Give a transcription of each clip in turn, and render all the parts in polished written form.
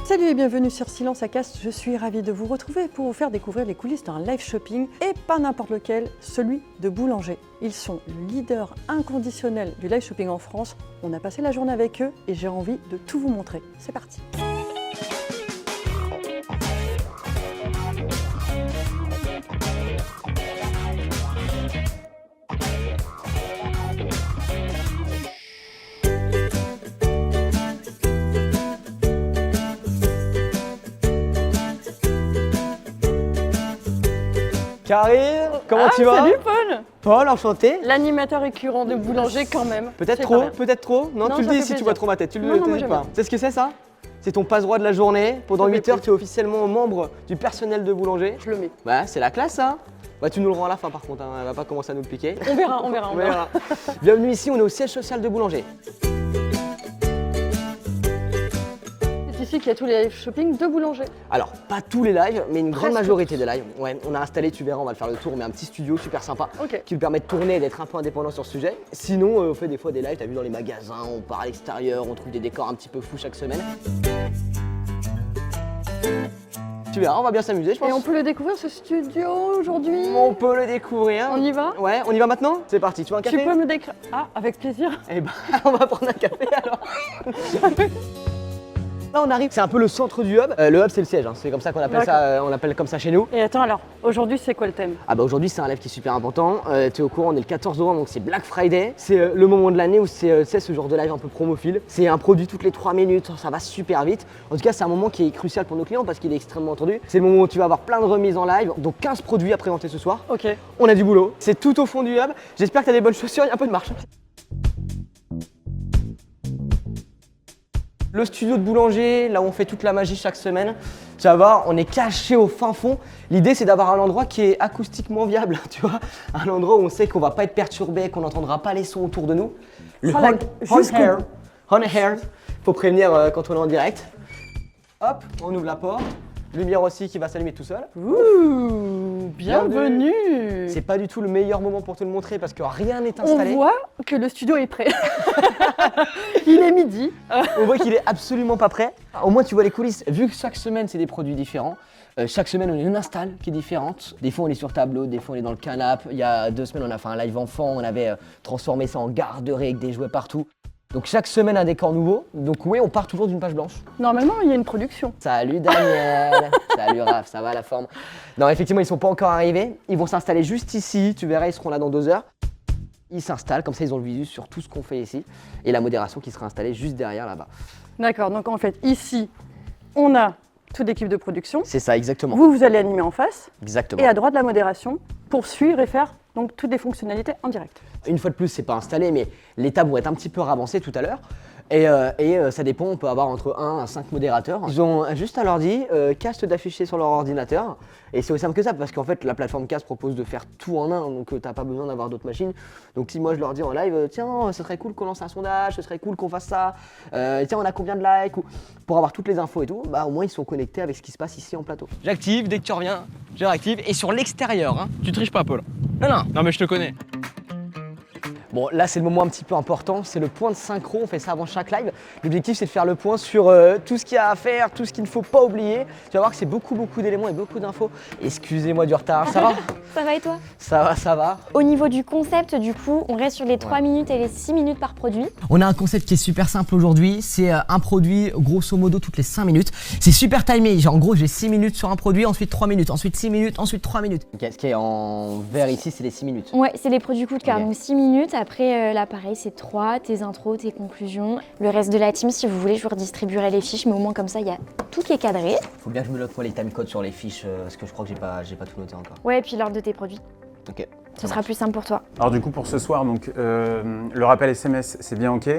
Salut et bienvenue sur Silence à Castres, je suis ravie de vous retrouver pour vous faire découvrir les coulisses d'un live shopping et pas n'importe lequel, celui de Boulanger. Ils sont le leader inconditionnel du live shopping en France, on a passé la journée avec eux et j'ai envie de tout vous montrer. C'est parti. Karine, comment tu vas? Salut Paul. Paul, enchanté. L'animateur récurrent de Boulanger quand même. Peut-être trop, peut-être trop. Non, tu le ça dis fait si tu plaisir. vois trop ma tête, tu le Non, moi, dis j'aime pas. bien. Tu sais ce que c'est ça? C'est ton passe-droit de la journée. Pendant Ça fait 8 heures, plaisir. tu es officiellement membre du personnel de Boulanger. Je le mets. Ouais, c'est la classe hein. Bah tu nous le rends à la fin par contre, hein. Elle va pas commencer à nous le piquer. On verra, on verra, on verra. Bienvenue ici, on est au siège social de Boulanger. C'est ici qu'il y a tous les live shopping de Boulanger. Alors, pas tous les lives, mais une grande Presque majorité des lives. Ouais, on a installé, tu verras, on va le faire le tour, mais un petit studio super sympa Ok. qui nous permet de tourner et d'être un peu indépendant sur ce sujet. Sinon, on fait des fois des lives, t'as vu dans les magasins, on part à l'extérieur, on trouve des décors un petit peu fous chaque semaine. Tu verras, on va bien s'amuser, je pense. Et on peut le découvrir ce studio aujourd'hui. On peut le découvrir. On y va? Ouais, on y va maintenant? C'est parti, tu veux un café? Tu peux me décrire? Ah, avec plaisir. Eh ben, on va prendre un café alors. Là on arrive, c'est un peu le centre du hub. Le hub c'est le siège, hein. C'est comme ça qu'on appelle ça, on l'appelle comme ça chez nous. Et attends alors, aujourd'hui c'est quoi le thème? Ah bah aujourd'hui c'est un live qui est super important. Tu es au courant, on est le 14 novembre donc c'est Black Friday. C'est le moment de l'année où c'est ce genre de live un peu promophile. C'est un produit toutes les 3 minutes, ça va super vite. En tout cas c'est un moment qui est crucial pour nos clients parce qu'il est extrêmement attendu. C'est le moment où tu vas avoir plein de remises en live, donc 15 produits à présenter ce soir. Ok. On a du boulot, c'est tout au fond du hub. J'espère que tu as des bonnes chaussures, il y a un peu de marche. Le studio de Boulanger, là où on fait toute la magie chaque semaine, tu vas voir, on est caché au fin fond. L'idée c'est d'avoir un endroit qui est acoustiquement viable, tu vois. Un endroit où on sait qu'on va pas être perturbé, qu'on n'entendra pas les sons autour de nous. Le Oh là, on jusqu'au air, bout. on air, faut prévenir quand on est en direct. Hop, on ouvre la porte. Lumière aussi qui va s'allumer tout seul. Ouh, bienvenue. C'est pas du tout le meilleur moment pour te le montrer parce que rien n'est On installé. voit que le studio est prêt. Il est midi. On voit qu'il est absolument pas prêt. Au moins tu vois les coulisses. Vu que chaque semaine c'est des produits différents, chaque semaine on a une install qui est différente. Des fois on est sur tableau, des fois on est dans le canapé. Il y a 2 semaines on a fait un live enfant, on avait transformé ça en garderie avec des jouets partout. Donc chaque semaine un décor nouveau. Donc oui, on part toujours d'une page blanche. Normalement, il y a une production. Salut Daniel. Salut Raph, ça va la forme? Non, effectivement, ils sont pas encore arrivés. Ils vont s'installer juste ici. Tu verras, ils seront là dans 2 heures. Ils s'installent, comme ça ils ont le visu sur tout ce qu'on fait ici. Et la modération qui sera installée juste derrière là-bas. D'accord, donc en fait, ici, on a toute l'équipe de production. C'est ça, exactement. Vous allez animer en face. Exactement. Et à droite, la modération pour suivre et faire donc toutes les fonctionnalités en direct. Une fois de plus, c'est pas installé, mais les tables vont être un petit peu ravancées tout à l'heure. Et ça dépend, on peut avoir entre 1 à 5 modérateurs. Ils ont juste à l'ordi, cast d'afficher sur leur ordinateur. Et c'est aussi simple que ça, parce qu'en fait, la plateforme cast propose de faire tout en un, donc t'as pas besoin d'avoir d'autres machines. Donc si moi je leur dis en live, tiens, ce serait cool qu'on lance un sondage, ce serait cool qu'on fasse ça, tiens, on a combien de likes, ou pour avoir toutes les infos et tout, bah au moins ils sont connectés avec ce qui se passe ici en plateau. J'active, dès que tu reviens, je réactive. Et sur l'extérieur, hein. Tu triches pas, Paul. Non, non, non, mais je te connais. Bon, là c'est le moment un petit peu important, c'est le point de synchro, on fait ça avant chaque live. L'objectif c'est de faire le point sur tout ce qu'il y a à faire, tout ce qu'il ne faut pas oublier. Tu vas voir que c'est beaucoup d'éléments et beaucoup d'infos. Excusez-moi du retard, ça va? Ça va et toi? Ça va, ça va. Au niveau du concept, du coup, on reste sur les 3 minutes et les 6 minutes par produit. On a un concept qui est super simple aujourd'hui, c'est un produit grosso modo toutes les 5 minutes. C'est super timé, en gros j'ai 6 minutes sur un produit, ensuite 3 minutes, ensuite 6 minutes, ensuite 3 minutes. Ok, ce qui est en vert ici c'est les 6 minutes. Ouais, c'est les produits coup de cœur, Ok. donc 6 minutes. Après, là, pareil, c'est 3, tes intros, tes conclusions. Le reste de la team, si vous voulez, je vous redistribuerai les fiches, mais au moins comme ça, il y a tout qui est cadré. Faut bien que je me note moi les timecodes sur les fiches, parce que je crois que j'ai pas tout noté encore. Ouais, et puis l'ordre de tes produits. Ok. Ce sera plus simple pour toi. Alors du coup pour ce soir, donc, le rappel SMS c'est bien ok.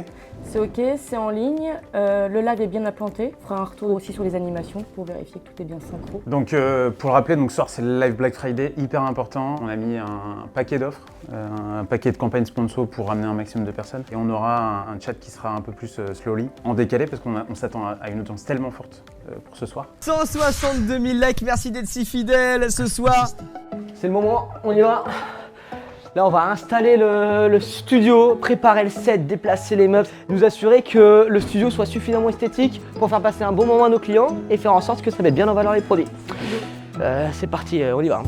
C'est ok, c'est en ligne, le live est bien implanté. On fera un retour aussi sur les animations pour vérifier que tout est bien synchro. Donc pour le rappeler, donc, ce soir c'est le live Black Friday, hyper important. On a mis un paquet d'offres, un paquet de campagnes sponsor pour ramener un maximum de personnes. Et on aura un chat qui sera un peu plus slowly, en décalé parce qu'on s'attend à une audience tellement forte pour ce soir. 162 000 likes, merci d'être si fidèle ce soir. C'est le moment, on y va. Là, on va installer le studio, préparer le set, déplacer les meubles, nous assurer que le studio soit suffisamment esthétique pour faire passer un bon moment à nos clients et faire en sorte que ça mette bien en valeur les produits. C'est parti, on y va.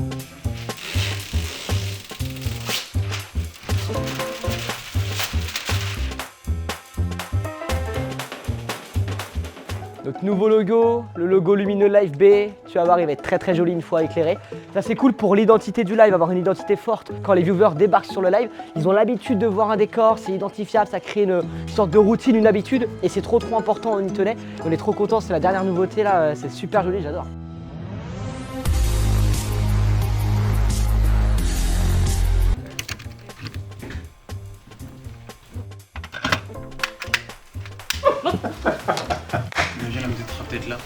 Notre nouveau logo, le logo lumineux Live B, tu vas voir, il va être très joli une fois éclairé. Ça c'est cool pour l'identité du live, avoir une identité forte. Quand les viewers débarquent sur le live, ils ont l'habitude de voir un décor, c'est identifiable, ça crée une sorte de routine, une habitude, et c'est trop important, on y tenait. On est trop contents, c'est la dernière nouveauté là, c'est super joli, j'adore. Imagine, vous êtes peut-être là.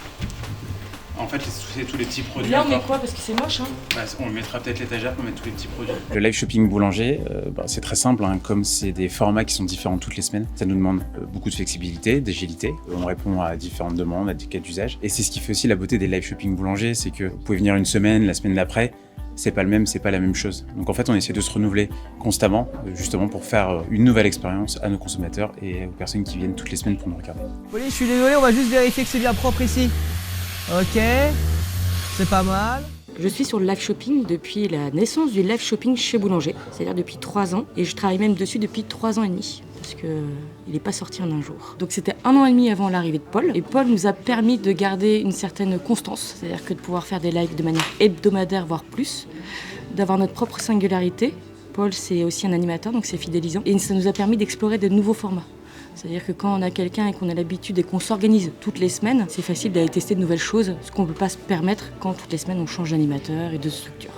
En fait, c'est tous les petits produits. Là, on met quoi? Parce que c'est moche, hein. Bah, on mettra peut-être l'étagère pour mettre tous les petits produits. Le live shopping boulanger, c'est très simple, hein, comme c'est des formats qui sont différents toutes les semaines, ça nous demande beaucoup de flexibilité, d'agilité. On répond à différentes demandes, à des cas d'usage. Et c'est ce qui fait aussi la beauté des live shopping boulanger, c'est que vous pouvez venir une semaine, la semaine d'après, c'est pas le même, c'est pas la même chose. Donc en fait, on essaie de se renouveler constamment, justement pour faire une nouvelle expérience à nos consommateurs et aux personnes qui viennent toutes les semaines pour nous regarder. Pauline, je suis désolé, on va juste vérifier que c'est bien propre ici. Ok, c'est pas mal. Je suis sur le live shopping depuis la naissance du live shopping chez Boulanger, c'est-à-dire depuis 3 ans, et je travaille même dessus depuis 3 ans et demi, parce qu'il n'est pas sorti en un jour. Donc c'était 1 an et demi avant l'arrivée de Paul, et Paul nous a permis de garder une certaine constance, c'est-à-dire que de pouvoir faire des lives de manière hebdomadaire, voire plus, d'avoir notre propre singularité. Paul, c'est aussi un animateur, donc c'est fidélisant, et ça nous a permis d'explorer de nouveaux formats. C'est-à-dire que quand on a quelqu'un et qu'on a l'habitude et qu'on s'organise toutes les semaines, c'est facile d'aller tester de nouvelles choses, ce qu'on ne peut pas se permettre quand toutes les semaines on change d'animateur et de structure.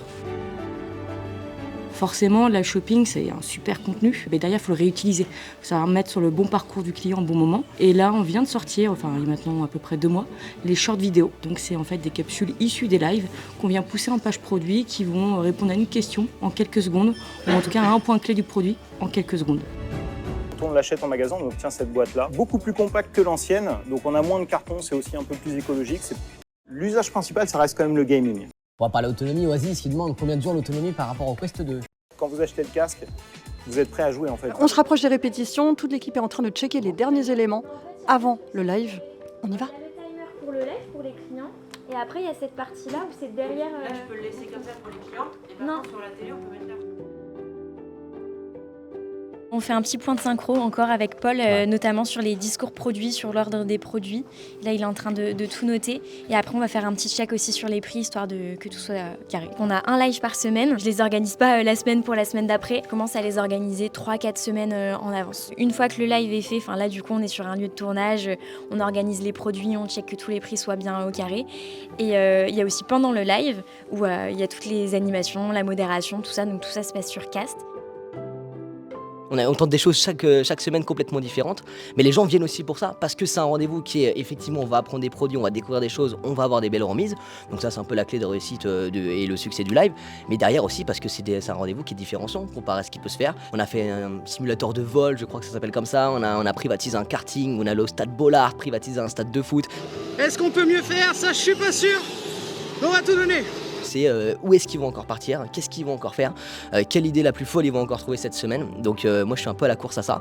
Forcément, live shopping, c'est un super contenu, mais derrière, il faut le réutiliser. Il faut savoir mettre sur le bon parcours du client au bon moment. Et là, on vient de sortir, enfin, il y a maintenant à peu près 2 mois, les short vidéos. Donc, c'est en fait des capsules issues des lives qu'on vient pousser en page produit qui vont répondre à une question en quelques secondes, ou en tout cas à un point clé du produit en quelques secondes. Quand on l'achète en magasin, on obtient cette boîte-là, beaucoup plus compacte que l'ancienne, donc on a moins de carton, c'est aussi un peu plus écologique. L'usage principal, ça reste quand même le gaming. On va parler autonomie, Oasis qui demande combien de jours l'autonomie par rapport au Quest 2. Quand vous achetez le casque, vous êtes prêt à jouer en fait. On se rapproche des répétitions, toute l'équipe est en train de checker les derniers éléments avant le live. On y va? Le timer pour le live, pour les clients. Et après, il y a cette partie-là où c'est derrière... Là, je peux le laisser comme ça pour les clients. Et par contre, sur la télé, on peut mettre là. On fait un petit point de synchro encore avec Paul, notamment sur les discours produits, sur l'ordre des produits. Là, il est en train de tout noter. Et après, on va faire un petit check aussi sur les prix, histoire que tout soit carré. On a un live par semaine. Je les organise pas la semaine pour la semaine d'après. Je commence à les organiser 3-4 semaines en avance. Une fois que le live est fait, là, du coup, on est sur un lieu de tournage. On organise les produits, on check que tous les prix soient bien au carré. Et il y a aussi pendant le live, où il y a toutes les animations, la modération, tout ça. Donc tout ça se passe sur Cast. On tente des choses chaque semaine complètement différentes, mais les gens viennent aussi pour ça, parce que c'est un rendez-vous qui est, effectivement, on va apprendre des produits, on va découvrir des choses, on va avoir des belles remises, donc ça c'est un peu la clé de réussite et le succès du live, mais derrière aussi parce que c'est un rendez-vous qui est différenciant comparé à ce qui peut se faire. On a fait un simulateur de vol, je crois que ça s'appelle comme ça, on a privatisé un karting, on a le stade Bollard, privatisé un stade de foot. Est-ce qu'on peut mieux faire? Ça, je suis pas sûr. On va tout donner. C'est où est-ce qu'ils vont encore partir, qu'est-ce qu'ils vont encore faire, quelle idée la plus folle ils vont encore trouver cette semaine. Donc moi je suis un peu à la course à ça.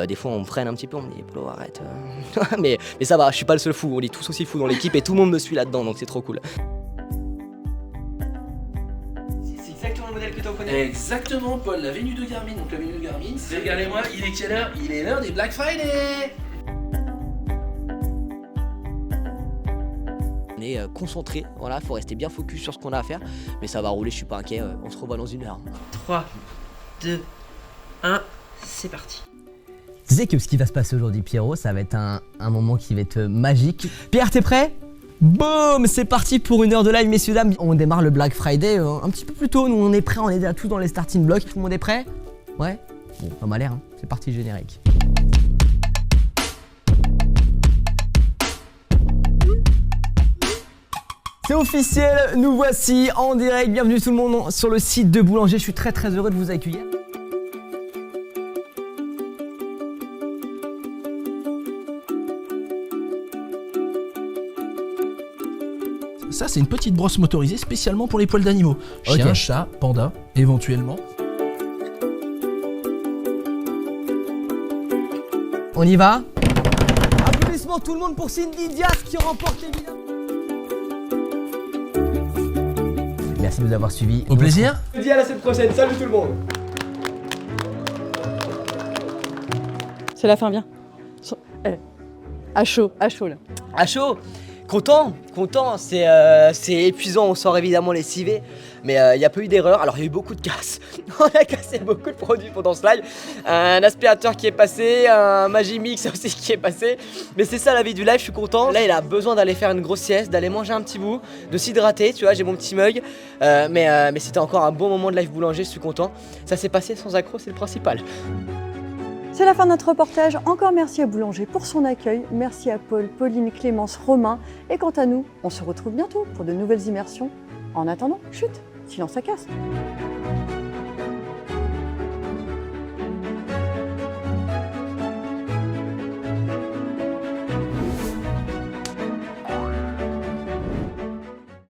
Des fois on me freine un petit peu, on me dit Polo arrête. mais ça va, je suis pas le seul fou, on est tous aussi fous dans l'équipe et tout le monde me suit là-dedans, donc c'est trop cool. C'est exactement le modèle que tu en connais. Exactement, Paul, la venue de Garmin. Donc la venue de Garmin, regardez-moi, il est quelle heure? Il est l'heure des Black Friday. On est concentré, voilà, faut rester bien focus sur ce qu'on a à faire, mais ça va rouler, je suis pas inquiet, on se revoit dans 1 heure. 3, 2, 1, c'est parti. Tu sais que ce qui va se passer aujourd'hui, Pierrot, ça va être un moment qui va être magique. Pierre, t'es prêt? Boum, c'est parti pour 1 heure de live, messieurs, dames. On démarre le Black Friday un petit peu plus tôt, nous on est prêts, on est déjà tous dans les starting blocks. Tout le monde est prêt? Ouais? Bon, ça m'a l'air, hein. C'est parti, générique. C'est officiel, nous voici en direct, bienvenue tout le monde sur le site de Boulanger, je suis très heureux de vous accueillir. Ça, c'est une petite brosse motorisée spécialement pour les poils d'animaux. Chien, Ok. chat, panda, éventuellement. On y va. Applaudissements tout le monde pour Cindy Diaz qui remporte évidemment. Merci de nous avoir suivis. Au plaisir. Je vous dis à la semaine prochaine. Salut tout le monde. C'est la fin, viens. À chaud là. À chaud, content, c'est épuisant, on sort évidemment lessivé, mais il n'y a pas eu d'erreur. Alors il y a eu beaucoup de casses, on a cassé beaucoup de produits pendant ce live, un aspirateur qui est passé, un Magimix aussi qui est passé, mais c'est ça la vie du live, je suis content. Là il a besoin d'aller faire une grosse sieste, d'aller manger un petit bout, de s'hydrater, tu vois, j'ai mon petit mug, mais c'était encore un bon moment de live boulanger, je suis content. Ça s'est passé sans accroc, c'est le principal. C'est la fin de notre reportage. Encore merci à Boulanger pour son accueil. Merci à Paul, Pauline, Clémence, Romain. Et quant à nous, on se retrouve bientôt pour de nouvelles immersions. En attendant, chut, silence à casse.